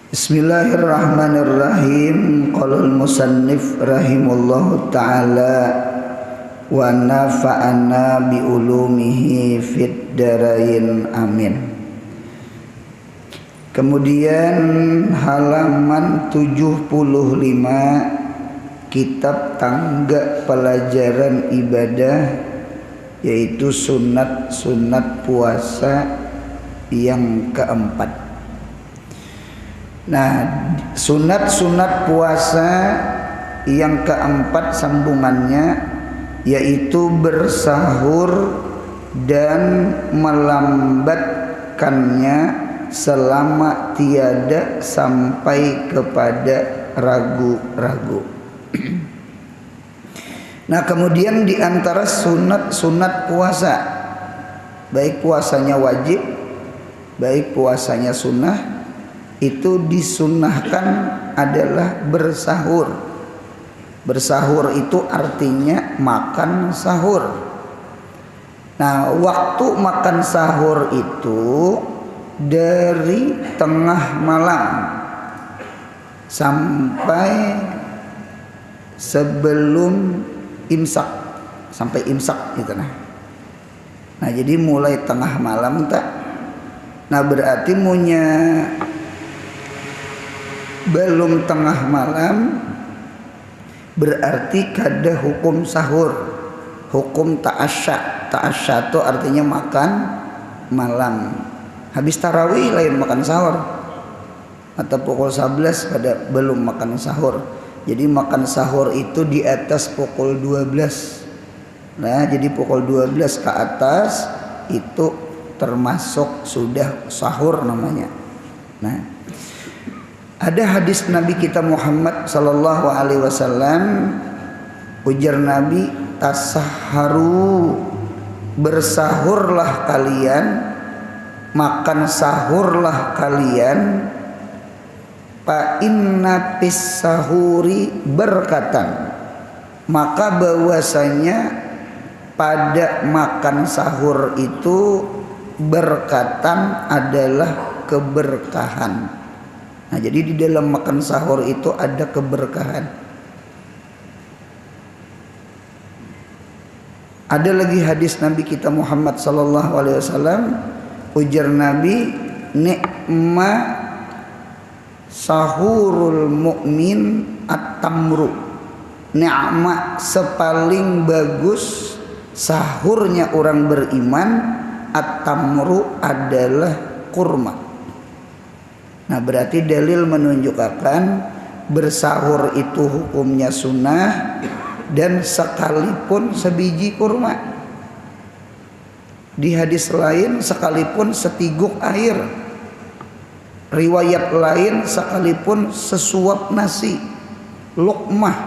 Bismillahirrahmanirrahim. Qala al-musannif rahimahullahu ta'ala wa nafa'ana bi ulumihi fid darain amin. Kemudian halaman 75 kitab tangga pelajaran ibadah, yaitu sunat puasa yang keempat. Nah, sunat puasa yang keempat sambungannya yaitu bersahur dan melambatkannya selama tiada sampai kepada ragu-ragu. Nah, kemudian di antara sunat puasa, baik puasanya wajib, baik puasanya sunnah, itu disunnahkan adalah bersahur. Bersahur itu artinya makan sahur. Nah, waktu makan sahur itu dari tengah malam sampai sebelum imsak, sampai imsak gitu. Nah, jadi mulai tengah malam tak. Nah, berarti belum tengah malam berarti kada hukum sahur, hukum ta'asya. Ta'asya itu artinya makan malam. Habis tarawih lain makan sahur, atau pukul 11 pada belum makan sahur. Jadi makan sahur itu di atas pukul 12. Nah, jadi pukul 12 ke atas itu termasuk sudah sahur namanya. Nah, ada hadis Nabi kita Muhammad sallallahu alaihi wasallam, ujar Nabi, tasahharu, bersahurlah kalian, makan sahurlah kalian, fa inna fis sahuri berkatan, maka bahwasanya pada makan sahur itu berkatan adalah keberkahan. Nah, jadi di dalam makan sahur itu ada keberkahan. Ada lagi hadis Nabi kita Muhammad sallallahu alaihi wasallam, ujar Nabi, ni'ma sahurul mu'min at-tamru. Ni'ma, sepaling bagus sahurnya orang beriman, at-tamru adalah kurma. Nah, berarti dalil menunjukkan bersahur itu hukumnya sunnah, dan sekalipun sebiji kurma. Di hadis lain sekalipun setiguk air. Riwayat lain sekalipun sesuap nasi, luqmah.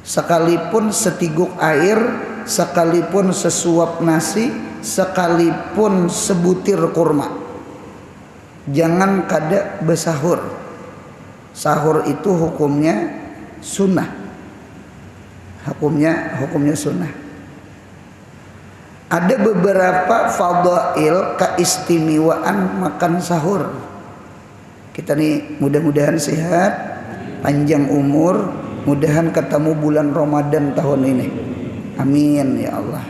Sekalipun setiguk air, sekalipun sesuap nasi, sekalipun sebutir kurma. Jangan kada bersahur. Sahur itu hukumnya sunnah. Hukumnya sunnah. Ada beberapa fadail, keistimewaan makan sahur. Kita nih mudah-mudahan sehat, panjang umur, mudahan ketemu bulan Ramadan tahun ini. Amin ya Allah.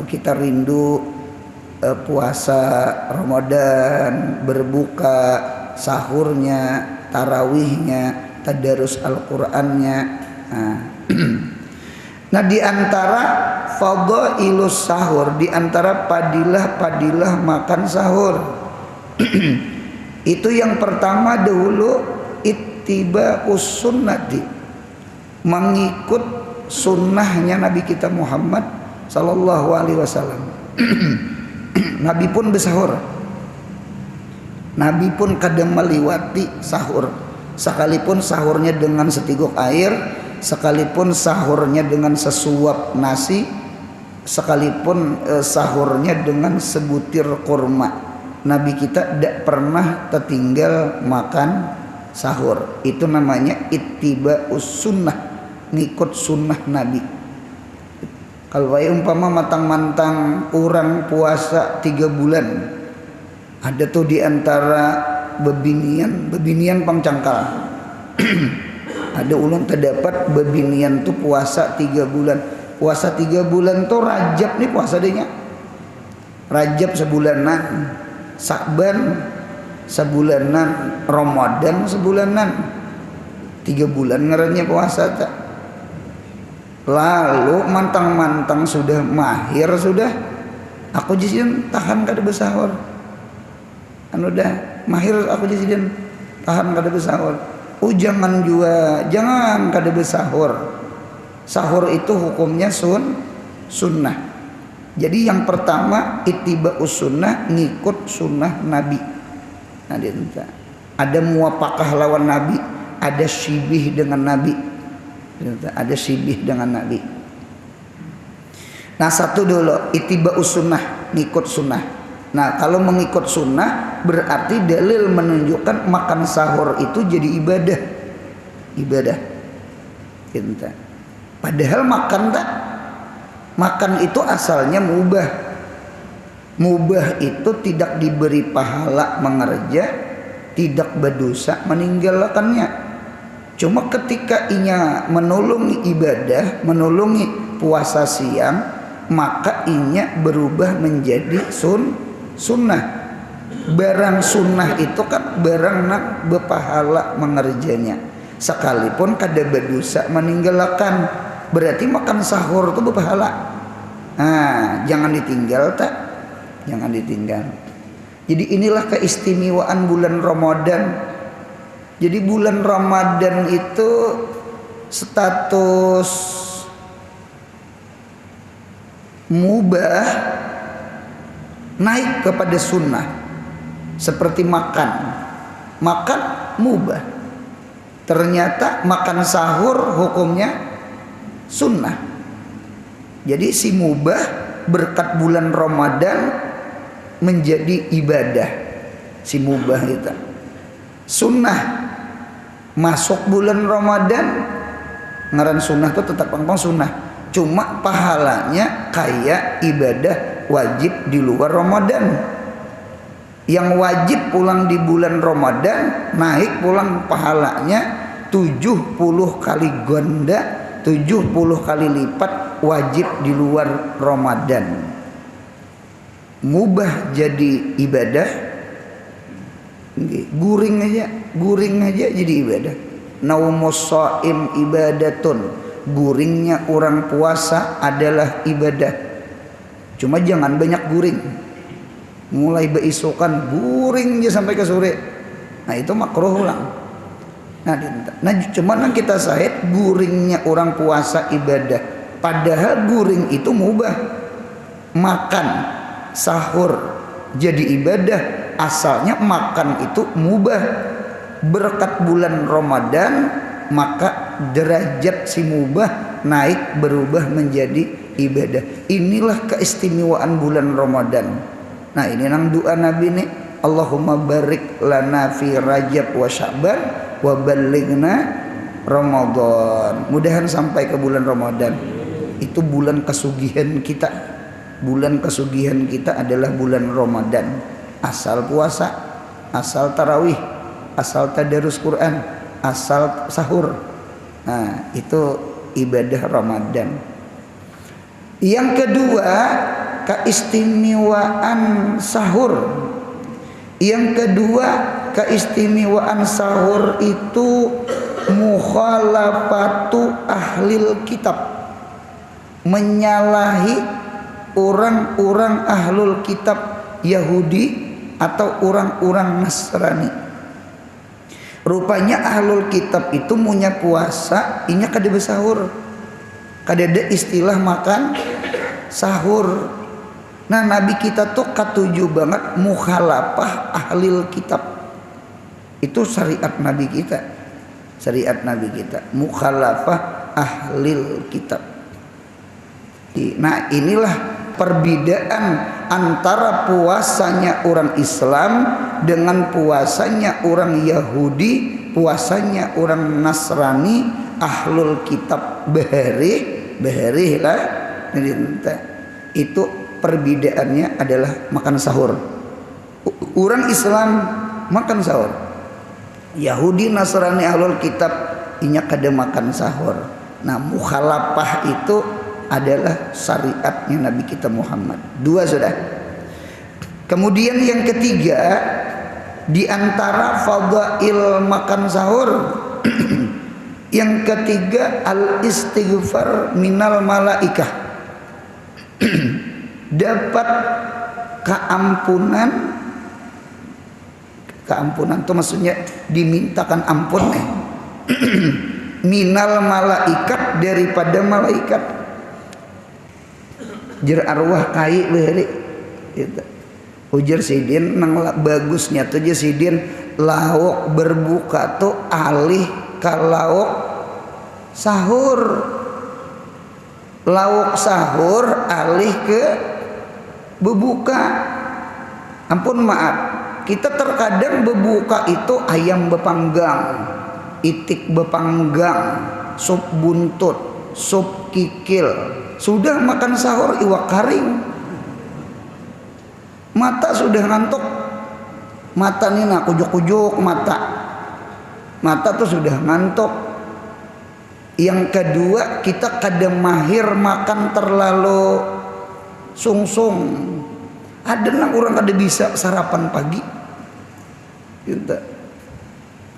Kita rindu puasa Ramadan, berbuka, sahurnya, tarawihnya, tadarus Al-Qur'annya. Nah, di antara fadailus sahur, di antara padilah makan sahur, itu yang pertama dahulu ittiba'us sunnati, mengikut sunnahnya Nabi kita Muhammad sallallahu alaihi wasallam. Nabi pun bersahur. Nabi pun kadang meliwati sahur, sekalipun sahurnya dengan setiguk air, sekalipun sahurnya dengan sesuap nasi, sekalipun sahurnya dengan sebutir kurma. Nabi kita tidak pernah tertinggal makan sahur. Itu namanya ittiba'us sunnah, ngikut sunnah Nabi. Kalau umpama mantang-mantang orang puasa 3 bulan, Ada tuh di antara bebinian pangcangkal. Ada ulun terdapat bebinian tuh puasa 3 bulan. Puasa 3 bulan tuh Rajab nih puasa dehnya. Rajab sebulanan, Sa'ban sebulanan, Ramadan sebulanan. 3 bulan ngarannya puasa tak. Lalu mantang-mantang sudah mahir sudah, aku jadian tahan kada bersahur. Anu dah mahir aku jadian tahan kada bersahur. Oh jangan juga, jangan kada bersahur. Sahur itu hukumnya sunnah. Jadi yang pertama ittiba'us sunnah, ngikut sunnah Nabi. Nah dia ada muwafaqah lawan Nabi, ada syibih dengan Nabi. Ada syibih dengan Nabi. Nah satu dulu ittiba'us sunnah, ngikut sunnah. Nah kalau mengikut sunnah berarti dalil menunjukkan makan sahur itu jadi ibadah. Kita. Padahal makan tak, makan itu asalnya mubah. Mubah itu tidak diberi pahala mengerja, tidak berdosa meninggalkannya. Cuma ketika inya menolongi ibadah, menolongi puasa siang, maka inya berubah menjadi sunnah. Barang sunnah itu kan barang nak berpahala mengerjanya. Sekalipun kada berdosa meninggalkan, berarti makan sahur itu berpahala. Nah, jangan ditinggal tak, jangan ditinggal. Jadi inilah keistimewaan bulan Ramadan. Jadi bulan Ramadan itu status mubah naik kepada sunnah. Seperti makan mubah. Ternyata makan sahur hukumnya sunnah. Jadi si mubah berkat bulan Ramadan menjadi ibadah. Si mubah itu sunnah. Masuk bulan Ramadan ngaran sunnah itu tetap pangpang sunnah. Cuma pahalanya kayak ibadah wajib di luar Ramadan. Yang wajib pulang di bulan Ramadan naik pulang pahalanya 70 kali ganda, 70 kali lipat wajib di luar Ramadan. Mubah jadi ibadah, guring aja jadi ibadah. Naumus shaim ibadatun, guringnya orang puasa adalah ibadah. Cuma jangan banyak guring. Mulai beisukan guring aja sampai ke sore. Nah itu makruh ulang. Nah cuman kita sahid guringnya orang puasa ibadah. Padahal guring itu mubah. Makan sahur jadi ibadah. Asalnya makan itu mubah. Berkat bulan Ramadan maka derajat si mubah naik berubah menjadi ibadah. Inilah keistimewaan bulan Ramadan. Nah ini nang doa Nabi nih, Allahumma barik lana fi Rajab wa Sya'ban wa ballighna Ramadan. Mudahan sampai ke bulan Ramadan. Itu bulan kesugihan kita. Bulan kesugihan kita adalah bulan Ramadan. Asal puasa, asal tarawih, asal tadarus Quran, asal sahur. Nah itu ibadah Ramadan. Yang kedua, keistimewaan sahur. Yang kedua, keistimewaan sahur itu mukhalafatu ahlil kitab, menyalahi orang-orang ahlul kitab Yahudi atau orang-orang Nasrani. Rupanya ahlul kitab itu punya puasa, inya kada bersahur, kada ada istilah makan sahur. Nah Nabi kita tuh katuju banget mukhalafah ahlil kitab. Itu syariat Nabi kita. Syariat Nabi kita mukhalafah ahlil kitab. Nah inilah perbedaan antara puasanya orang Islam dengan puasanya orang Yahudi, puasanya orang Nasrani, ahlul kitab beharih lah. Itu perbedaannya adalah makan sahur. Orang Islam makan sahur. Yahudi Nasrani Ahlul Kitab inya kada makan sahur. Nah, mukhalafah itu adalah syariatnya Nabi kita Muhammad. Dua sudah. Kemudian yang ketiga, di antara fadail makan sahur yang ketiga al istighfar minal malaikah. Dapat keampunan itu maksudnya dimintakan ampun minal malaikat, daripada malaikat. Jer arwah kai beuri gitu. Ujar sidin nang bagusnya tuh je sidin lauk berbuka tuh alih ka lauk sahur. Lauk sahur alih ke berbuka. Ampun maaf, kita terkadang berbuka itu ayam bepanggang, itik bepanggang, sup buntut, sup kikil. Sudah makan sahur iwak karing. Mata sudah ngantuk. Mata nih nak kujuk-kujuk mata. Mata tuh sudah ngantuk. Yang kedua, kita kadang mahir makan terlalu sungsung. Ada nang orang kada bisa sarapan pagi. Gitu.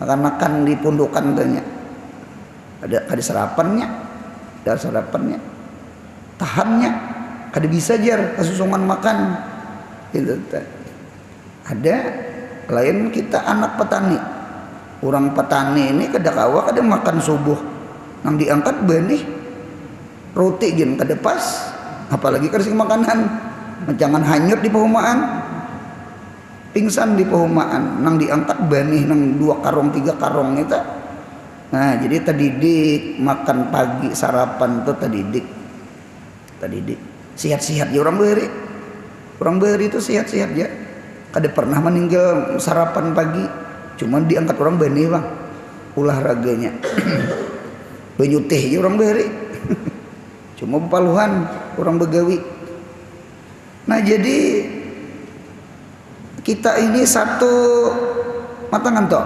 Makan di pundukan tanya. Ada sarapannya, ada sarapannya. Tahannya kada bisa jar kesusungan makan. Gitu. Ada lain kita anak petani. Orang petani ini kada kawa kada makan subuh. Nang diangkat benih roti gin kada pas, apalagi kasih makanan jangan hanyut di perumahan, pingsan di perumahan. Nang diangkat benih nang 2 karung 3 karung itu. Nah jadi tadidik makan pagi sarapan tuh tadidik sehat-sehat ya orang beri itu sehat-sehat ya, kada pernah meninggal sarapan pagi, cuman diangkat orang benih bang olahraganya. Banyu teh ya orang beri cuma paluhan orang begawi. Nah jadi kita ini satu mata ngantok,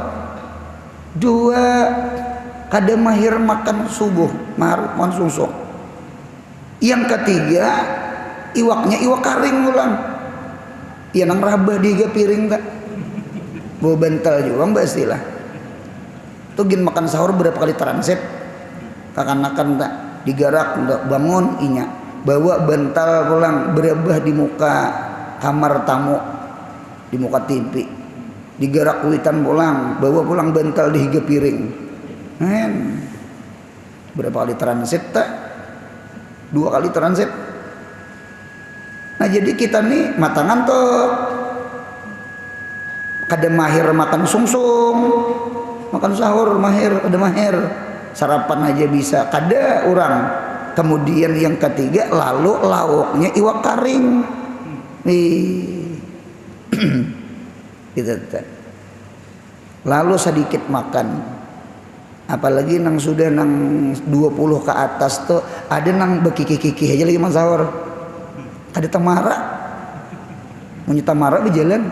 dua kada mahir makan subuh makan sungsung. Yang ketiga iwaknya iwak karing ulang ya nang rabah di piring tak bawa bantal juga mbak istilah tuh gin makan sahur berapa kali transit kakan-kakan tak digarak untuk bangun inya bawa bantal pulang berebah di muka kamar tamu di muka TV digarak kuitan pulang bawa pulang bantal di higa piring berapa kali transit tak 2 kali transit. Nah jadi kita nih mata ngantuk kada mahir makan sungsung makan sahur mahir kada mahir sarapan aja bisa kada orang. Kemudian yang ketiga lalu lauknya iwak karing gitu. Lalu sedikit makan, apalagi nang sudah nang 20 ke atas tuh ada nang bekiki-kiki aja lagi makan sahur. Kada tamara mau tamara berjalan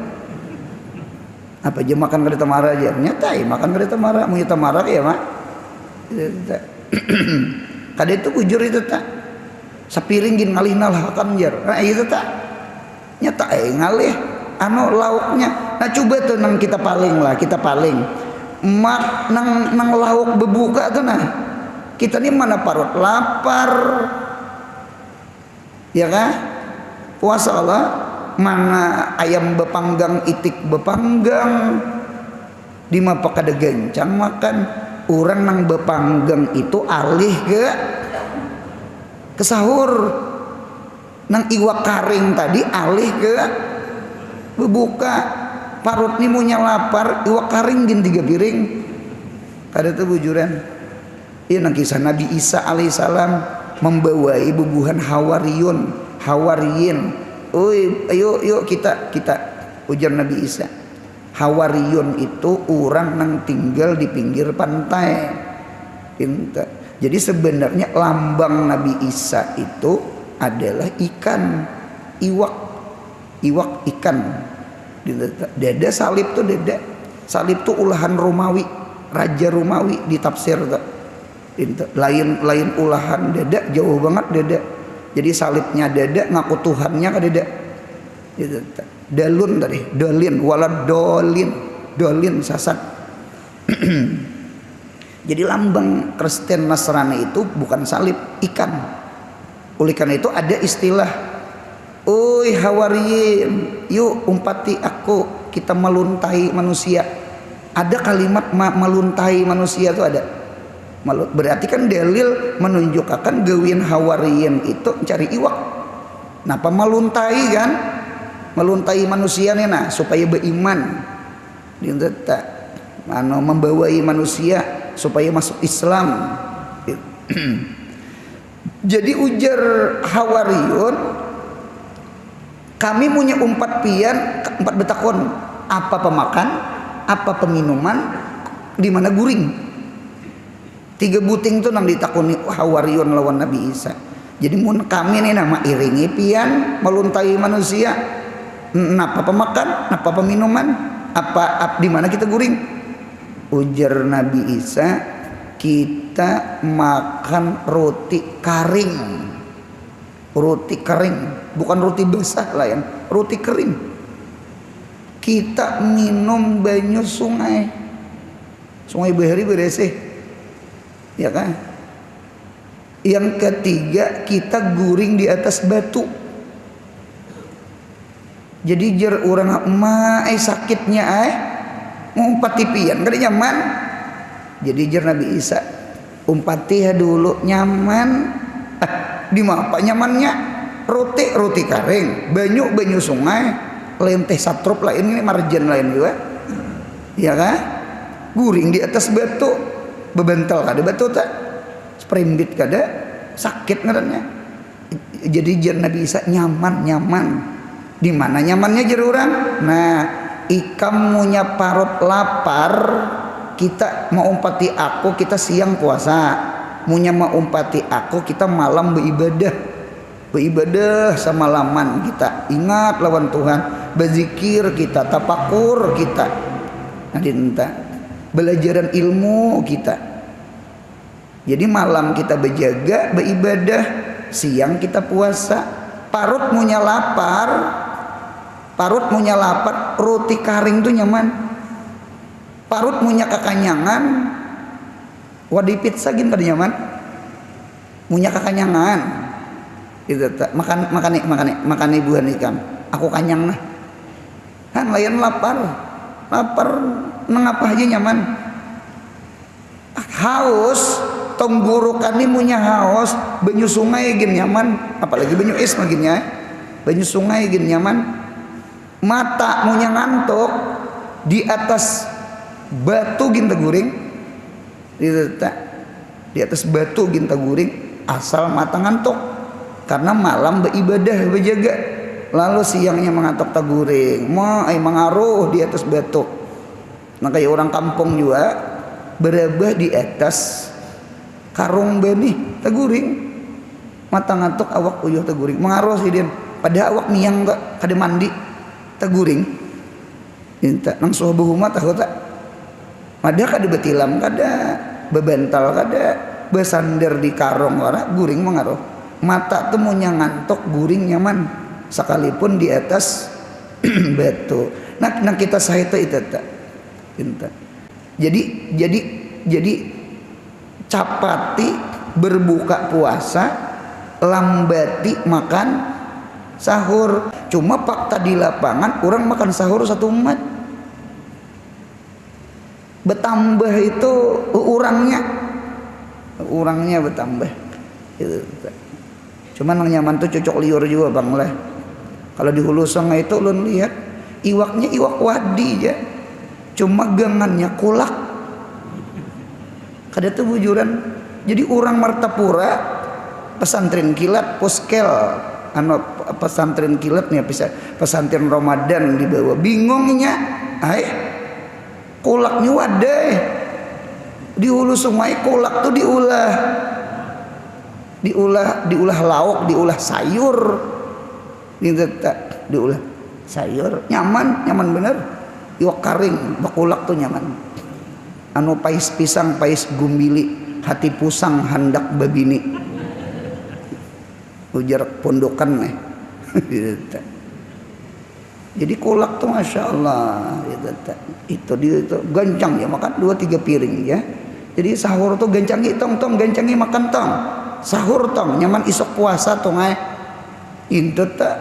apa aja makan kada tamara aja nyatai makan kada tamara mau tamara ya mak. Kada itu bujur itu tak sepiring gin ngalih nalhakan jar. Nah itu tak nyata ngalih anu lauknya. Nah coba tuh nang kita paling mak nang lauk berbuka tuh nah kita nih mana parut lapar ya kan puasa Allah mana ayam bepanggang itik bepanggang di mapa kada gencang makan. Orang nang bepanggang itu alih ke sahur. Nang iwak karing tadi alih ke berbuka. Parut ni punya lapar iwak karing gin 3 piring. Kada tu bujuran. Ini nang kisah Nabi Isa alaihissalam membawai bubuhan hawariyin. Oi ayo yuk kita ujar Nabi Isa. Hawariyun itu orang yang tinggal di pinggir pantai. Jadi sebenarnya lambang Nabi Isa itu adalah ikan, iwak ikan. Deda salib tuh deda. Salib tuh ulahan Romawi, raja Romawi di tafsir tuh. Lain ulahan deda, jauh banget deda. Jadi salibnya deda, ngaku Tuhannya ke deda. Dalun tadi, dolin, walad dolin sasat. Jadi lambang Kristen Nasrani itu bukan salib, ikan. Oleh karena itu ada istilah, "Oi hawariyin, yuk umpati aku, kita meluntai manusia." Ada kalimat meluntai manusia itu ada. Berarti kan dalil menunjukkan gawin hawariyin itu mencari iwak. Napa meluntai kan? Meluntai manusia nih nah supaya beriman. Membawai manusia supaya masuk Islam. Jadi ujar hawariyun, kami punya empat betakon, apa pemakan, apa peminuman, di mana guring. 3 buting tuh nang ditakoni hawariyun lawan Nabi Isa. Jadi mun kami nih nama iringi pian meluntai manusia, napa pemakan, napa peminuman, apa di mana kita guring. Ujar Nabi Isa, kita makan roti kering. Roti kering, bukan roti basah lah yang roti kering. Kita minum banyu sungai. Sungai Bahari beresih. Ya kan? Yang ketiga, kita guring di atas batu. Jadi jer orang sakitnya ngumpati pian kada nyaman. Jadi jer Nabi Isa umpati dulu nyaman. Di mana nyamannya? Roti kering, banyu sungai, lenteh satrup lain ini marjan lain juga. Ya kan? Guring di atas batu, bebental kada batu tak? Sprembit kada sakit ngarannya. Jadi jer Nabi Isa nyaman. Di mana nyamannya jer orang? Nah, ikam punya parut lapar, kita mau umpati aku, kita siang puasa. Munya mau umpati aku, kita malam beribadah semalaman, kita ingat lawan Tuhan, berzikir kita, tapakur kita, nadinta belajaran ilmu kita. Jadi malam kita berjaga beribadah, siang kita puasa. Parut munya lapar, roti kering tuh nyaman. Parut munya kekanyangan, wadi pizza gin kada nyaman. Munya kekanyangan, itu makan ibuan ikan. Aku kanyang nah. Kan layan lapar nengapa aja nyaman. Haus, tenggorokan ini punya haus, banyu sungai gin nyaman, apalagi banyu es maginya. Banyu sungai gin nyaman. Mata munya ngantuk, di atas batu gin teguring. Di atas batu gin teguring, asal mata ngantuk. Karena malam beribadah berjaga, lalu siangnya mengantuk teguring. Mengaruh di atas batu. Nah kayak orang kampung juga berabah di atas karung benih teguring, mata ngantuk awak uyuh teguring, mengaruh sih dia. Pada awak niang tak kada mandi teguring, minta nang suhu buhuma tahu tak? Ada kada betilam, kada bebental, kada besander di karung wara guring mengaruh. Mata tu munya ngantuk guring nyaman, sekalipun di atas batu. Nah kita sahita itu tak? Jadi capati berbuka puasa, lambati makan sahur. Cuma fakta di lapangan orang makan sahur satu umat, bertambah itu orangnya bertambah. Cuman yang nyaman tuh cocok liur juga bang lah. Kalau di hulu sungai itu ulun lihat iwaknya iwak wadi ya, cuma gangannya kulak. Kada tuh bujuran. Jadi orang Martapura pesantren kilat poskel, pesantren kilat nih pesantren Ramadan di bawah, bingungnya kulaknya wadai di hulu sungai. Kulak tuh diulah lauk, diulah sayur, diulah sayur nyaman bener. Iwak karing bakulak tuh nyaman. Anu pais pisang pais gumbili hati pusang handak babini ujar pondokan nih. Jadi kulak tuh masya Allah itu dia itu gancang ya makan 2-3 piring ya. Jadi sahur tuh gancangi tong gancangi makan tong sahur tong nyaman isok puasa tong ay itu tak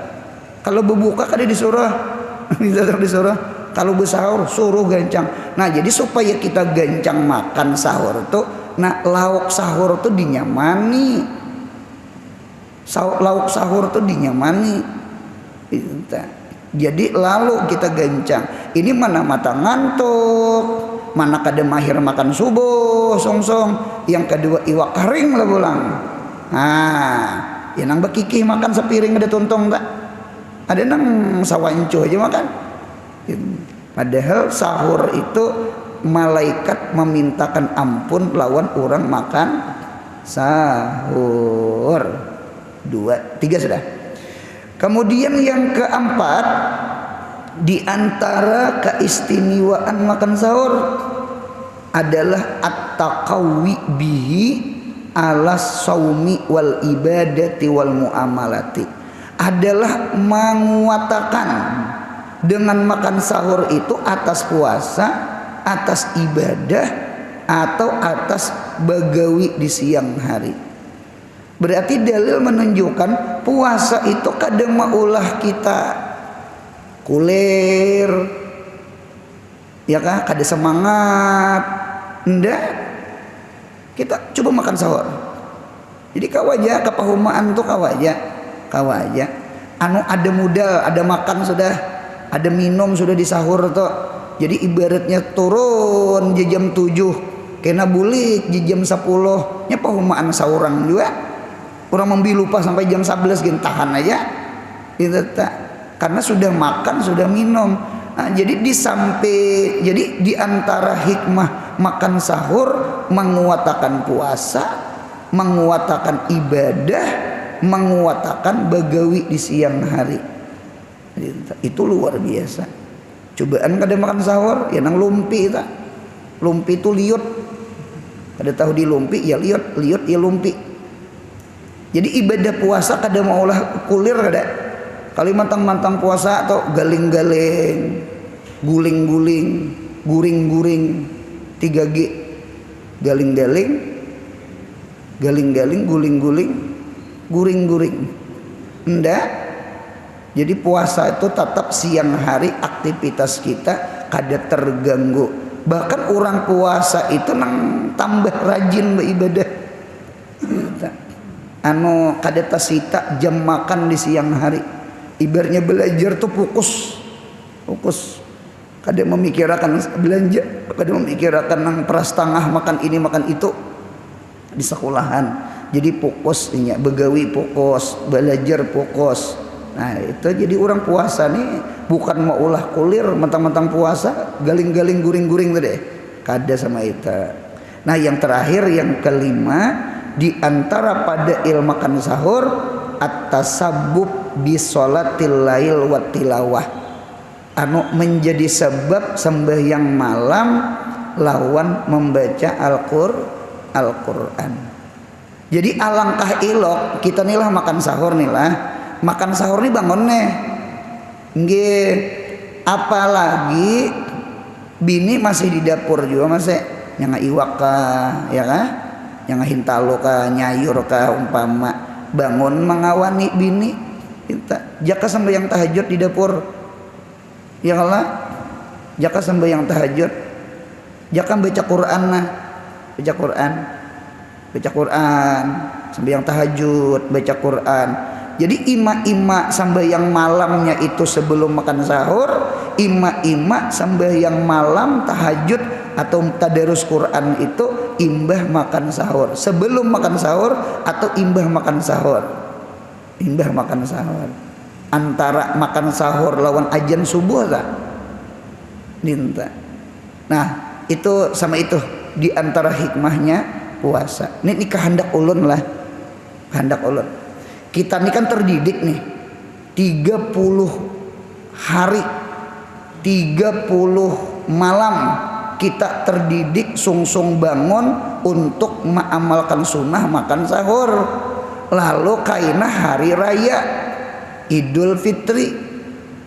kalau berbuka kada disuruh disuruh kalau bersahur suruh gancang. Nah jadi supaya kita gancang makan sahur tuh nah lauk sahur tuh dinyamani lauk sahur tuh dinyamani itu tak. Jadi lalu kita gancang ini mana mata ngantuk mana kada mahir makan subuh song yang kedua iwak karing lah pulang. Nah ya nang bekikih makan sepiring ada tuntong tak ada nang sawanco aja makan. Padahal sahur itu malaikat memintakan ampun lawan orang makan sahur. 2, 3 sudah. Kemudian yang keempat di antara keistimewaan makan sahur adalah at-taqawi bihi ala saumi wal ibadati wal muamalati, adalah menguatakan dengan makan sahur itu atas puasa, atas ibadah, atau atas bagawi di siang hari. Berarti dalil menunjukkan puasa itu kadang maulah kita kulir ya kan, kada semangat ndak kita coba makan sahur. Jadi kawaja kepahumaan tuh kawaja anu ada modal ada makan sudah ada minum sudah di sahur tuh. Jadi ibaratnya turun jam 7 kena bulik jam 10 nya pahumaan saurang juga. Orang membi lupa sampai jam 11 gini tahan aja. Itu tak karena sudah makan, sudah minum. Nah, jadi di antara hikmah makan sahur menguatakan puasa, menguatakan ibadah, menguatakan bagawi di siang hari. Itu luar biasa. Cobaan kada makan sahur ya nang lumpi tak. Lumpi itu liut. Kada tahu di lumpi ya liut ya lumpi. Jadi ibadah puasa kada maulah kulir kada. Kali mantang-mantang puasa atau galing-galing, guling-guling, guring-guring, 3G. Galing-galing, galing-galing, guling-guling, guring-guring. Enggak. Jadi puasa itu tetap siang hari aktivitas kita kada terganggu. Bahkan orang puasa itu nang tambah rajin beribadah. Anu kada tasita jam makan di siang hari. Ibaratnya belajar tuh fokus. Kada memikirkan belanja, kada memikirkan nang prastangah makan ini makan itu di sekolahan. Jadi fokus nya, begawi fokus, belajar fokus. Nah, itu jadi orang puasa nih bukan mau ulah kulir mentang-mentang puasa, galing-galing guring-guring tadi. Kada sama itu. Nah, yang terakhir yang kelima di antara pada ilmu makan sahur at-tasabbub bi sholatil lail wa tilawah, anu menjadi sebab sembahyang malam lawan membaca Al-Qur'an. Jadi alangkah ilok kita nih lah makan sahur nih lah. Makan sahur nih bangun nih. Nggih, apalagi bini masih di dapur juga masih nyanga iwak kah, ya kah? Yang hintalo ka nyayur ka umpama bangun mengawani bini kita jaka sembahyang tahajud di dapur ya Allah, jaka sembahyang tahajud, jaka baca Quran nah baca Quran sembahyang tahajud baca Quran. Jadi ima-ima sembahyang malamnya itu sebelum makan sahur, ima-ima sembahyang malam tahajud atau tadarus Quran itu imbah makan sahur, sebelum makan sahur atau imbah makan sahur. Antara makan sahur lawan ajan subuh tak minta. Nah itu sama itu di antara hikmahnya puasa. Ini kehendak ulun lah, kehendak ulun. Kita ini kan terdidik nih 30 hari, 30 malam kita terdidik sungsung bangun untuk mengamalkan sunnah makan sahur. Lalu kaina hari raya Idul Fitri,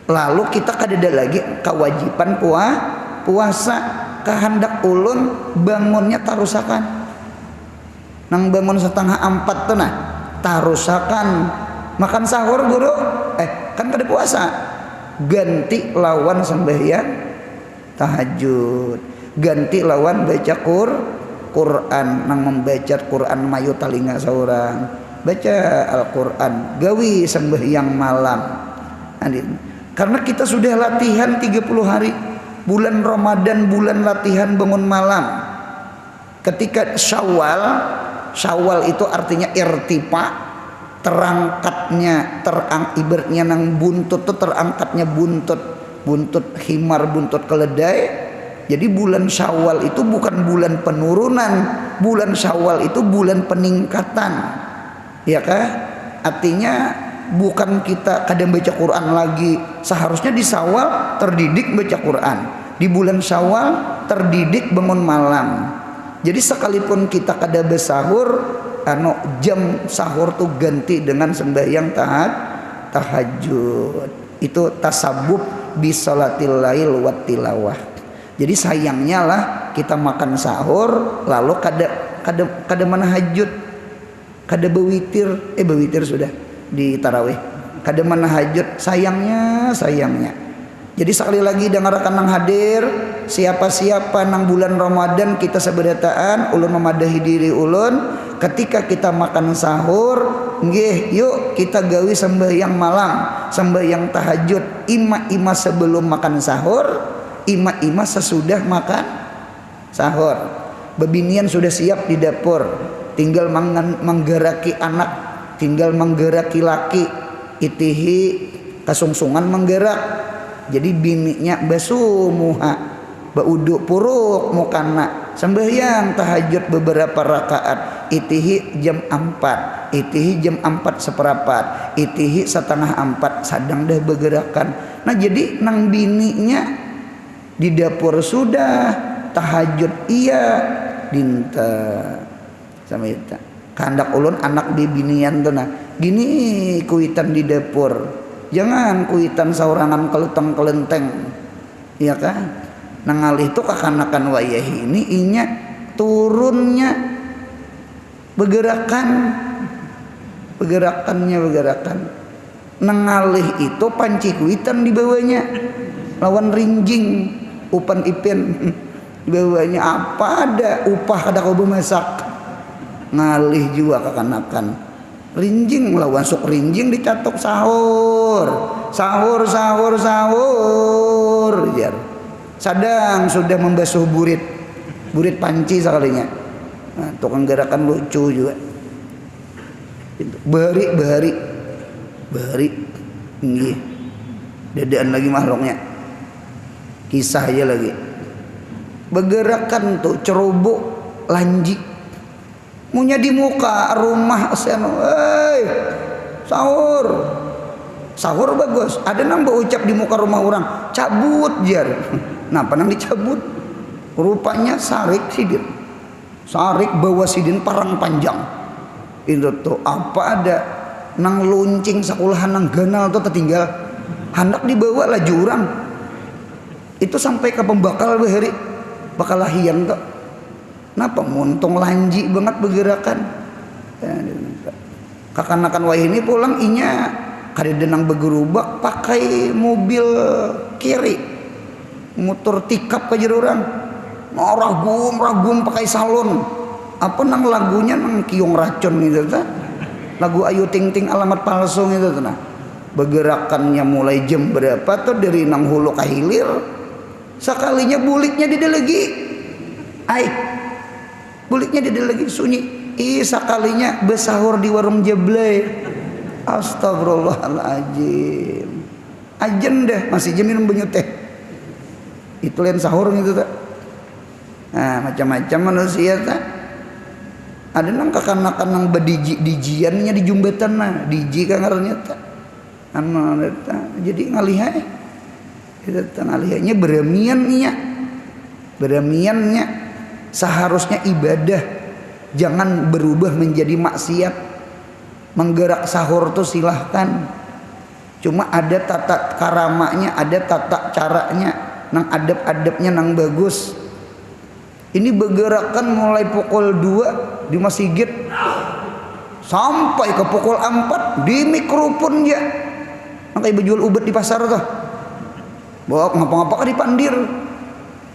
lalu kita kadeda lagi kewajiban puasa. Kehendak ulun bangunnya tarusakan nang bangun 3:30 tuh nah tarusakan makan sahur guru kan kada puasa, ganti lawan sembahyang tahajud, ganti lawan baca Quran. Nang membaca Quran mayu talinga seorang baca Al-Quran gawi sembahyang malam. Karena kita sudah latihan 30 hari bulan Ramadan, bulan latihan bangun malam. Ketika Syawal itu artinya irtifa, terangkatnya ibaratnya nang buntut tuh terangkatnya buntut himar, buntut keledai. Jadi bulan Syawal itu bukan bulan penurunan, bulan Syawal itu bulan peningkatan, ya kah? Artinya bukan kita kadang baca Quran lagi, seharusnya di Syawal terdidik baca Quran, di bulan Syawal terdidik bangun malam. Jadi sekalipun kita kada bersahur, jam sahur tuh ganti dengan sembahyang tahajud. Itu tasabub bisolatil lail wat tilawah. Jadi sayangnya lah kita makan sahur lalu kada menahajud, kada bewitir, bewitir sudah di tarawih, kada menahajud, sayangnya. Jadi sekali lagi dengarkan nang hadir, siapa-siapa nang bulan Ramadan kita sebedataan ulun memadahi diri ulun ketika kita makan sahur, nggih yuk kita gawi sembahyang malam, sembahyang tahajud, ima sebelum makan sahur, ima sesudah makan sahur. Bebinian sudah siap di dapur, tinggal menggeraki anak, tinggal menggeraki laki, itihi kasungsungan menggerak. Jadi bininya basumuha bauduk puruk mukana sembahyang tahajud beberapa rakaat, itihi jam 4, itihi jam 4 seperempat, itihi setengah 4 sadang dah bergerakan. Nah jadi nang bininya di dapur sudah tahajud iya dinta sama itu kandak ulun anak bibinian tuh nah gini kuitan di dapur, jangan kuitan saurangan kelenteng kelenteng, ya kan? Nangalih itu kakanakan wayah ini inya turunnya bergerakan. Nangalih itu panci kuitan di bawahnya lawan rinjing upan ipin di bawahnya apa ada upah kada kau bemasak, ngalih juga kakanakan rinjing lawan sok rinjing dicatok sahur jar. Sadang sudah membasuh burit panci sekalinya. Nah, tukang gerakan lucu juga. Bahari nggih. Dadaan lagi makhluknya. Kisah aja lagi. Bergerakan tuh cerobok lanji. Munya di muka rumah seno, sahur bagus. Ada nang ucap di muka rumah orang, cabut jar. Napa nang dicabut? Rupanya sarik bawa sidin parang panjang. Itu tuh apa ada nang luncing sekolahan nang ganal tuh tertinggal. Hendak dibawa laju orang. Itu sampai ke pembakal bahari, bakal lahian tuh. Napa muntung lanji banget bergerakan. Kakanakan wah ini pulang inya kada denang bergerubak pakai mobil kiri, motor tikap aja orang. Ragum pakai salon. Apa nang lagunya nang kiong racun gitu ta? Lagu Ayu Ting Ting alamat palsu gitu nah. Bergerakannya mulai jam berapa tuh dari nang hulu ke hilir. Sekalinya buliknya di lagi. Buliknya dia lagi sunyi. Sekalinya bersahur di warung jeblay. Astagfirullahaladzim. Ajen deh masih minum banyu teh. Itu lain sahur gitu tak. Nah macam-macam manusia tak. Ada nang kakanakan nang dijiannya di jumbatan nah. Diji kan ngarannya tak. Jadi ngalihai Itu tengalihnya beremiannya. Beremiannya seharusnya ibadah, jangan berubah menjadi maksiat. Menggerak sahur tuh silahkan, cuma ada tata karamanya, ada tata caranya, nang adab-adabnya nang bagus. Ini bergerakan mulai pukul 2 di masjid sampai ke pukul 4 di mikrofon ya. Nang kayak berjual ubat di pasar tuh. Bawa ngapa-ngapa di pandir.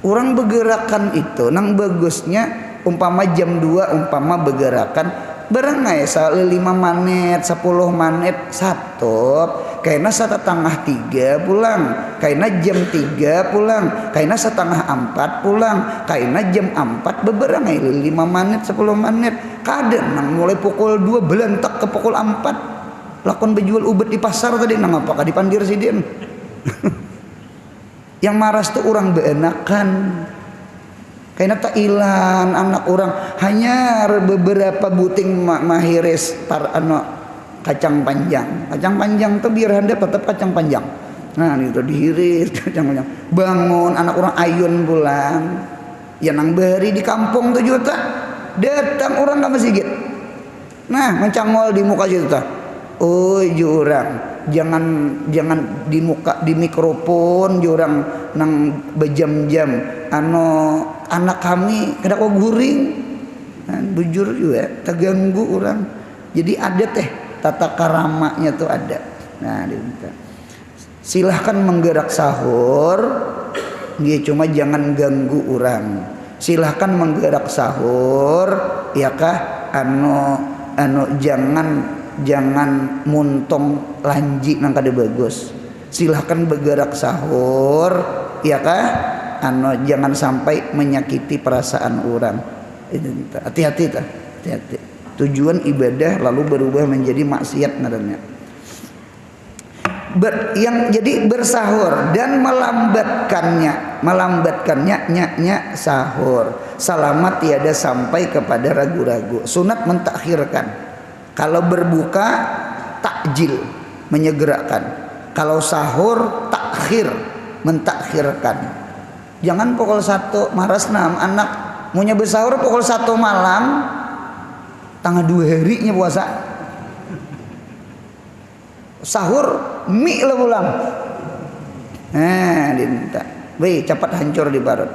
Orang bergerakan itu nang bagusnya umpama jam 2 umpama bergerakan berengai 5 menit 10 menit satu kayaknya 1:30 pulang, kayaknya jam 3 pulang, kayaknya 3:30 pulang, kayaknya jam 4 beberengai 5 menit 10 menit kadang nang mulai pukul 2 belentak ke pukul 4 lakon berjual ubat di pasar tadi nang apakah dipandir si Din. Yang maras tuh orang beenakan kayaknya tak ilan anak orang hanya beberapa buting mahiris par kacang panjang tuh biar handap tetap kacang panjang. Nah itu dihiris kacang panjang bangun anak orang ayun pulang ya nang beri di kampung tuh juta datang orang ke masjid nah mencangol di muka juta oh jurang jangan di muka di mikrofon jurang nang bejam-jam anak kami kada kok guring nah, bujur juga terganggu orang jadi ada teh tata karamanya tuh ada. Nah diminta silahkan menggerak sahur dia cuma jangan ganggu orang. Silahkan menggerak sahur ya kah jangan muntong lanji nang kada bagus. Silahkan bergerak sahur ya kah jangan sampai menyakiti perasaan orang. Hati-hati ta, hati-hati. Tujuan ibadah lalu berubah menjadi maksiat ngarannya. Yang jadi bersahur dan melambatkannya nya sahur selamat tiada sampai kepada ragu-ragu. Sunat mentakhirkan. Kalau berbuka takjil menyegerakan. Kalau sahur takhir mentakhirkan. Jangan pukul 1 maras 6 anak maunya bersahur pukul 1 malam tanggal 2 harinya puasa. Sahur mie lah pulang. Dinta. Weh cepat hancur di parut.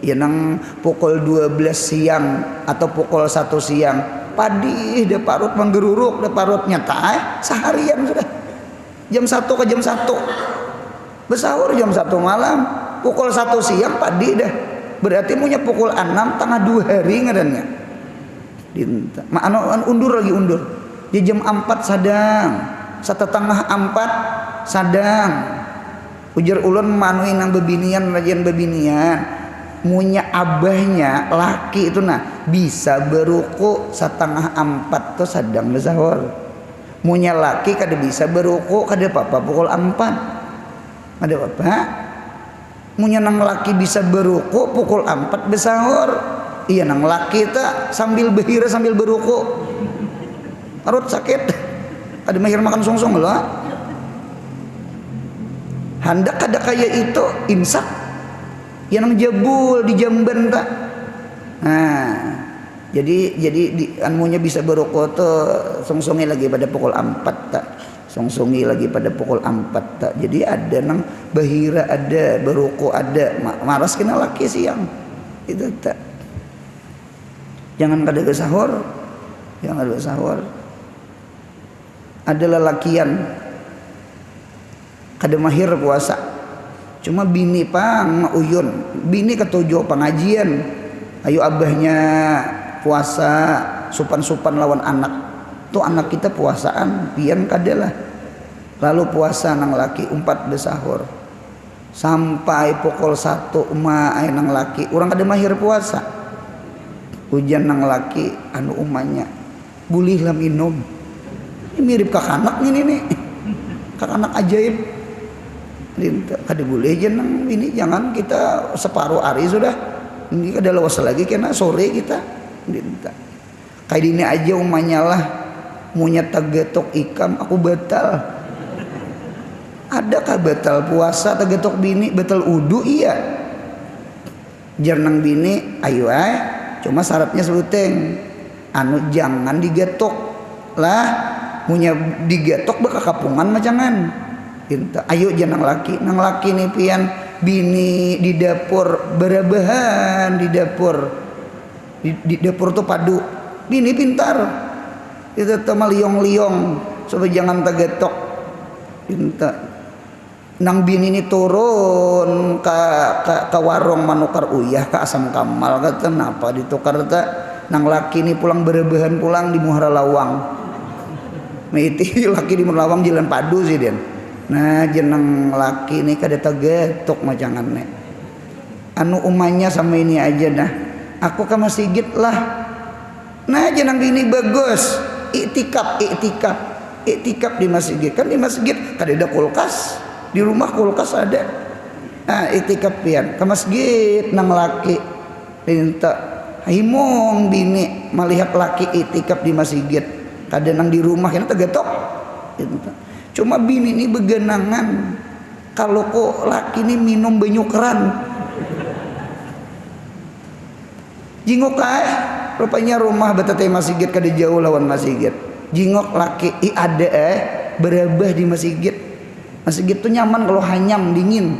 Ya nang pukul 12 siang atau pukul 1 siang padi de parut menggeruruk de parutnya seharian sudah. Jam 1 ke jam 1. Bersahur jam 1 malam, pukul 1 siang padi dah. Berarti punya pukul 6 tengah 2 hari ngadannya. Dinta. Undur lagi undur. Di jam 4 sadang. 3:30 sadang. Ujar ulun manui nang bebinian rajin bebinian. Munya abahnya laki itu nah bisa beruku 3:30 tuh sadang bersahur. Munya laki kada bisa beruku kada apa-apa pukul 4. Ada apa? Munya nang laki bisa beruku pukul 4 bersahur. Iya nang laki tak sambil behira sambil beruku. Perut sakit. Ada mahir makan sungsung lah. Hendak kada kaya itu imsak. Yang jebul di jamban tak. Nah, jadi anunya bisa beruku tuh sungsungnya lagi pada pukul 4 tak. Sungsungnya lagi pada pukul 4 tak. Jadi ada nang bahira ada, beruku ada. Maras kena laki siang. Itu tak. Jangan kada sahur. Jangan kada sahur. Ada lelakian kada mahir puasa cuma bini pang uyun bini ketujuh pengajian ayo abahnya puasa supan-supan lawan anak tuh anak kita puasaan pian kada lah lalu puasa nang laki 4 besahur sampai pukul 1 ay nang laki orang kada mahir puasa hujan nang laki umanya bulihlah minum. Ini mirip kakanak ini nih. Kakanak ajaib. Kada boleh aja nang ini jangan kita separuh hari sudah. Ini kada lewas lagi kena sore kita. Kayak ini aja umanya lah munya tagetok ikam aku batal. Adakah batal puasa tegetok bini, batal udu? Iya. Jernang bini ayo cuma syaratnya sebuteng anu jangan digetok lah, punya digetok baka kapungan macangan. Ayo jangan nang laki nih pian bini di dapur berabahan di dapur tuh padu bini pintar itu sama liong-liong supaya jangan tegetok pintar. Nang bini ini turun ke warung manukar uyah ke asam kamal kata kenapa ditukar ta nang laki ini pulang berebahan pulang di muhara lawang miti laki di muhara lawang jalan padu sih den. Nah jeneng laki ini kada tegetok macangan nek anu umanya sama ini aja dah aku ke masjid lah. Nah jeneng bini bagus iktikaf di masjid kan di masjid kada ada kulkas. Di rumah kulkas ada. Nah, iktikaf pian ke masjid nang laki minta himong bini melihat laki iktikaf di masjid. Kada nang di rumah kena tegetok. Cuma bini ini begenangan kalau kok laki ini minum banyu keran. Jingok rupanya rumah betete masjid kada jauh lawan masjid. Jingok laki ada berabah di masjid. Masjid itu nyaman kalau hanyam dingin,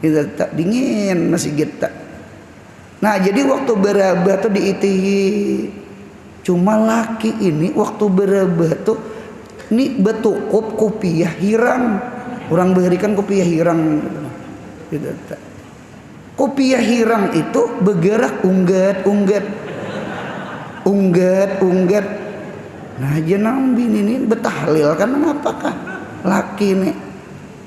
kita tak dingin masjid tak. Nah jadi waktu berabah tuh diitihi. Cuma laki ini waktu berabah tuh ini betukup kopiah hirang. Orang berikan kopiah hirang, kita tak. Kopiah hirang itu bergerak unggat. Nah jenang bini ini betahlil kan apakah laki nih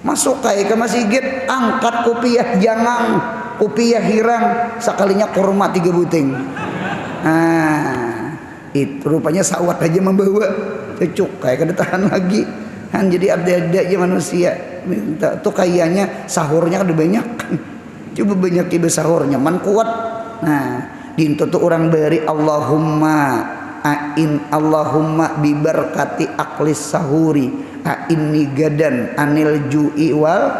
masuk ke masjid angkat kopiah jangang kopiah hirang sekalinya kurma 3 buting. Nah itu rupanya sawat aja membawa cecuk kayak kedatangan lagi kan jadi ada aja manusia minta tuh kayaknya sahurnya ada banyak coba banyak ibu sahurnya man kuat. Nah dintu tuh orang beri Allahumma biberkati aklis sahuri inni gadan anil ju'i wal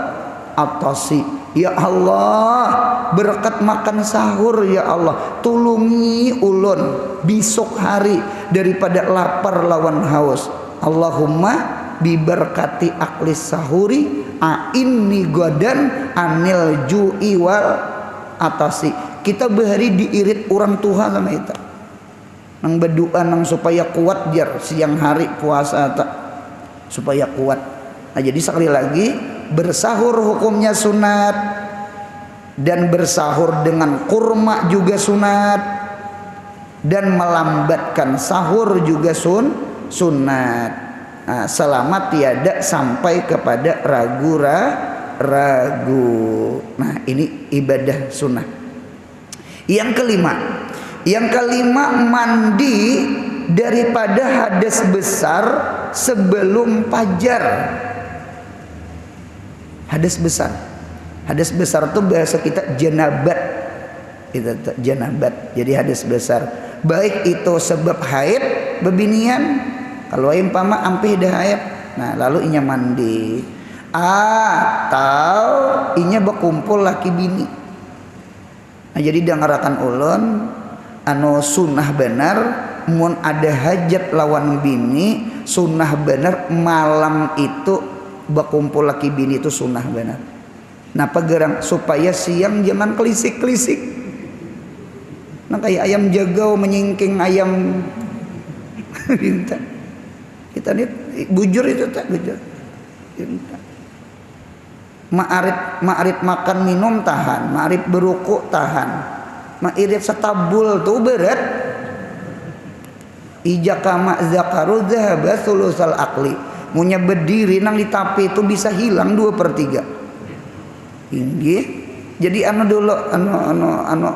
atasi. Ya Allah berkat makan sahur ya Allah tulungi ulun besok hari daripada lapar lawan haus. Allahumma biberkati aklis sahuri inni gadan anil ju'i wal atasi. Kita bahari diirit orang tua sama kita nang berdoa nang supaya kuat jar siang hari puasa tak supaya kuat. Nah jadi sekali lagi bersahur hukumnya sunat dan bersahur dengan kurma juga sunat dan melambatkan sahur juga sunat. Nah, selama tiada sampai kepada ragu. Nah ini ibadah sunnah. Yang kelima mandi daripada hadas besar sebelum fajar. Hadas besar itu bahasa kita janabat. Jadi hadas besar baik itu sebab haid bebinian kalau umpama ampih dah haid nah lalu inya mandi atau inya berkumpul laki bini. Nah jadi dengarakan ulun anu sunnah benar mun ada hajat lawan bini sunnah benar malam itu berkumpul laki bini itu sunnah benar. Napa gerang supaya siang jangan kelisik-kelisik. Nah kayak ayam jagau menyingking ayam kita nih bujur itu tak bujur. Ma'arif makan minum tahan, ma'arif berukuk tahan, ma'irif setabul tuh berat. Ijaka ma'zakaru dhahaba sulusal akli. Munya berdiri nang di tapi itu bisa hilang 2/3. Tinggi. Jadi dulu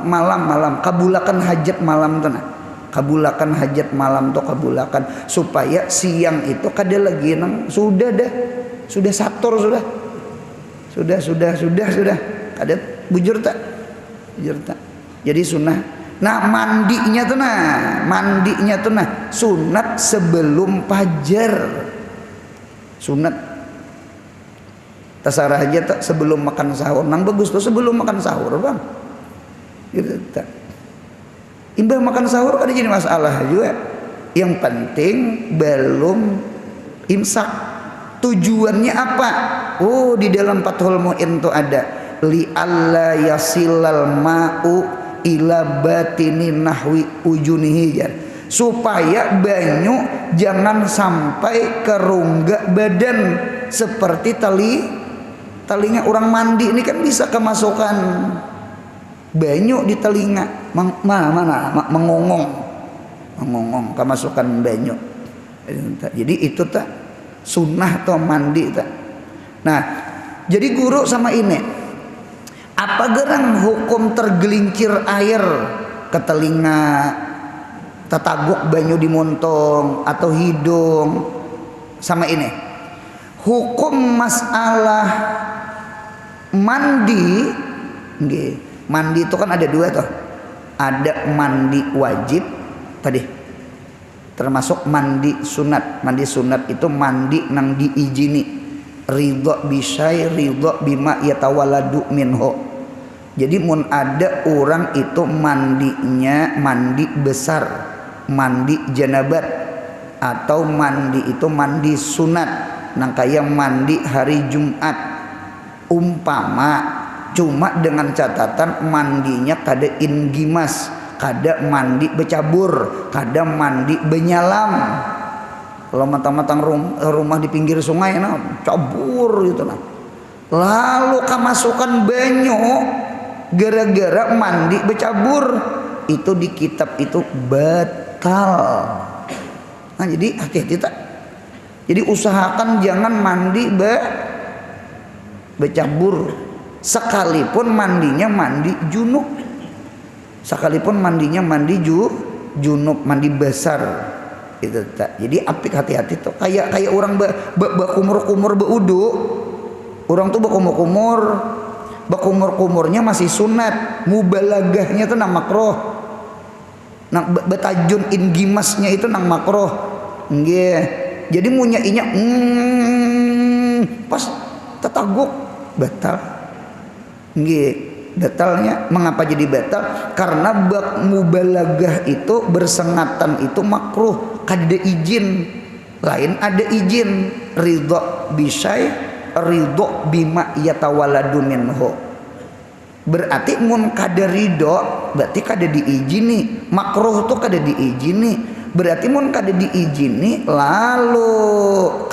malam kabulakan hajat malam tuh nah. Kabulakan hajat malam tuh kabulakan supaya siang itu kada lagi nang sudah sator sudah ada bujur tak jadi sunnah. Nah mandinya tuh nah sunat sebelum fajar sunat. terserah aja tak sebelum makan sahur. Nang bagus tuh sebelum makan sahur bang. Gitu tak. Imbah makan sahur ada jadi masalah juga. Yang penting belum imsak. Tujuannya apa? Oh di dalam Fathul Mu'in tuh ada li alla yasilal ma'u ila batini nahwi ujunihi ya. Supaya banyu jangan sampai ke rongga badan seperti talinya orang mandi ini kan bisa kemasukan banyu di telinga mengongong kemasukan banyu. Jadi itu tak sunnah atau mandi tak. Nah jadi guru sama ini apa gerang hukum tergelincir air ke telinga, tetaguk banyu di montong atau hidung sama ini. Hukum masalah mandi, mandi itu kan ada dua tuh. Ada mandi wajib tadi, termasuk mandi sunat. Mandi sunat itu mandi nang diizini, ridho bisai, ridho bima yatawaladu minho. Jadi mun ada orang itu mandinya mandi besar, mandi janabat, atau mandi itu mandi sunat. Nang kayak mandi hari Jumat umpama, cuma dengan catatan mandinya kada ingimas, kada mandi becabur, kada mandi benyalam. Kalau matang-matang rumah di pinggir sungai nah cabur gitu nah. Lalu kemasukan banyu gara-gara mandi becabur, itu di kitab itu batal. Nah jadi hati-hati tak. Jadi usahakan jangan mandi becabur, sekalipun mandinya mandi junub, sekalipun mandinya mandi junub, mandi besar itu tak. Jadi apik hati-hati tuh. Kayak orang bakumur-kumur beudu, orang tuh bakumur-kumurnya masih sunat, mubalagahnya tuh nang makroh, nang betajun ingimasnya itu nang makroh. Nggih. Jadi munyainya pas tetaguk batal. Nggih, batalnya mengapa jadi batal? Karena bak mubalagah itu bersengatan itu makruh, kada izin. Lain ada izin ridho bisai, ridho bima yatawaladu minhu. Berarti mun kada ridho berarti kada diizini. Makruh tuh kada diizini. Berarti mun kada diizini lalu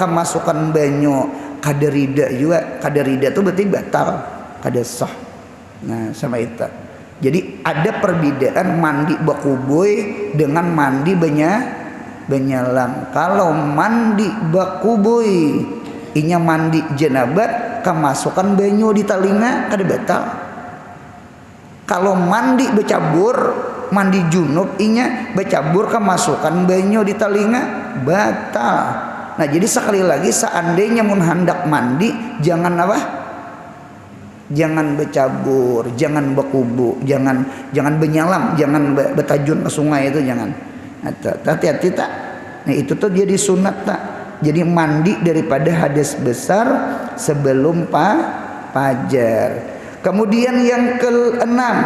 kemasukan banyu kada rida juga, kada rida itu berarti batal, kada sah. Nah sama itu. Jadi ada perbedaan mandi bakuboy dengan mandi benyalam. Kalau mandi bakuboy inya mandi janabat, kemasukan banyu di telinga kada batal. Kalau mandi becabur, mandi junub inya becabur kemasukan banyu di telinga batal. Nah jadi sekali lagi seandainya mun hendak mandi jangan apa? Jangan becabur, jangan bekubu, jangan benyalam, jangan betajun ke sungai itu jangan. Hati-hati tak. Nah itu tuh jadi sunat tak. Jadi mandi daripada hadas besar sebelum fajar. Kemudian yang keenam,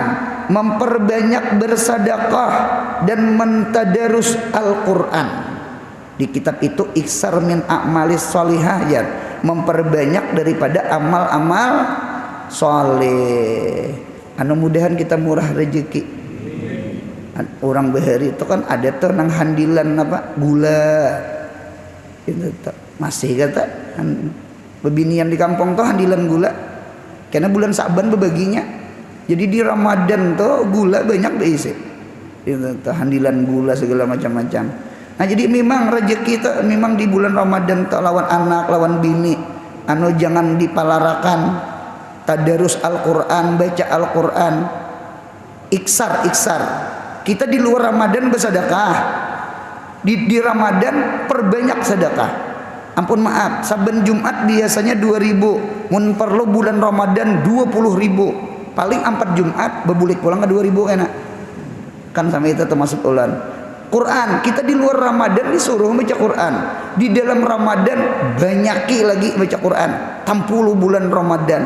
memperbanyak bersedekah dan mentadarus Al-Quran. Di kitab itu iksar min a'malis sholihah, memperbanyak daripada amal-amal soleh. Anu mudahan kita murah rezeki. Orang bahari itu kan ada tuh nang handilan apa gula. Itu masih kata bebinian di kampung tuh handilan gula. Karena bulan Sa'ban bebaginya. Jadi di Ramadan tuh gula banyak diisi. Itu handilan gula segala macam-macam. Nah jadi memang rezeki itu memang di bulan Ramadan tuh lawan anak, lawan bini. Anu jangan dipalarakan. Tadarus Al-Quran, baca Al-Quran. Iksar. Kita di luar Ramadan bersedekah. Di Ramadan perbanyak sedekah. Ampun maaf, saben Jumat biasanya 2.000, mun perlu bulan Ramadan 20.000. Paling 4 Jumat bebulik pulang ke 2.000 enak. Kan sama itu termasuk ulan. Quran. Kita di luar Ramadan disuruh baca Quran, di dalam Ramadan banyaki lagi baca Quran. 60 bulan Ramadan.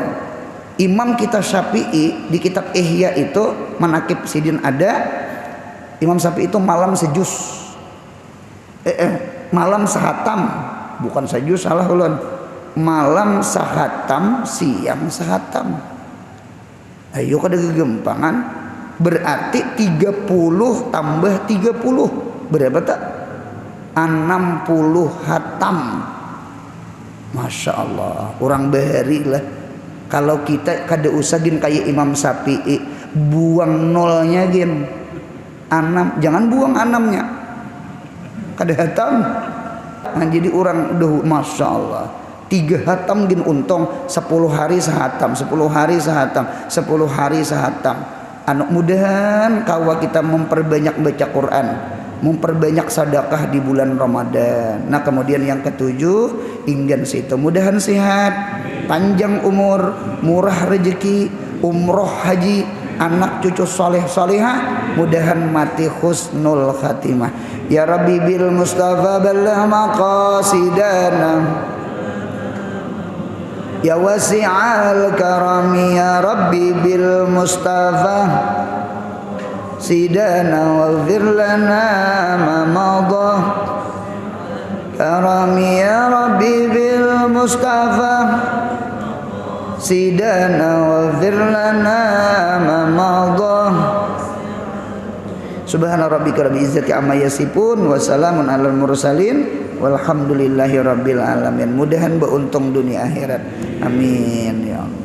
Imam kita Syafi'i di kitab Ihya itu Manaqib Sidin ada, Imam Syafi'i itu malam sejuz, malam sehatam, bukan sejuz, salah ulun, malam sehatam, siang sehatam. Ayo kada kegempangan. Berarti 30 tambah 30 berapa tak? 60 hatam. Masya Allah, orang bahari lah. Kalau kita kada usah gin kayak Imam Syafi'i, buang nolnya gin 6, jangan buang 6-nya, kada hatam. Nah, jadi orang udah Masya Allah 3 hatam gin untung 10 hari sehatam, 10 hari sehatam, 10 hari sehatam. Mudahan kawa kita memperbanyak baca Quran, memperbanyak sedekah di bulan Ramadan. Nah, kemudian yang ketujuh, ingin situ mudahan sehat, panjang umur, murah rezeki, umroh haji, anak cucu soleh solehah, mudahan mati husnul khatimah. Ya Rabbi bil Mustafa balagh maqasidana, ya wasi'al karami, ya Rabbi bil Mustafa sidana waghfir lana ma madha, karami ya Rabbi bil Mustafa sidana waghfir lana ma madha. Subhana rabbika rabbil izzati amma yasifun wa salamun alal mursalin walhamdulillahi rabbil alamin. Mudahan beruntung dunia akhirat. Amin ya Allah.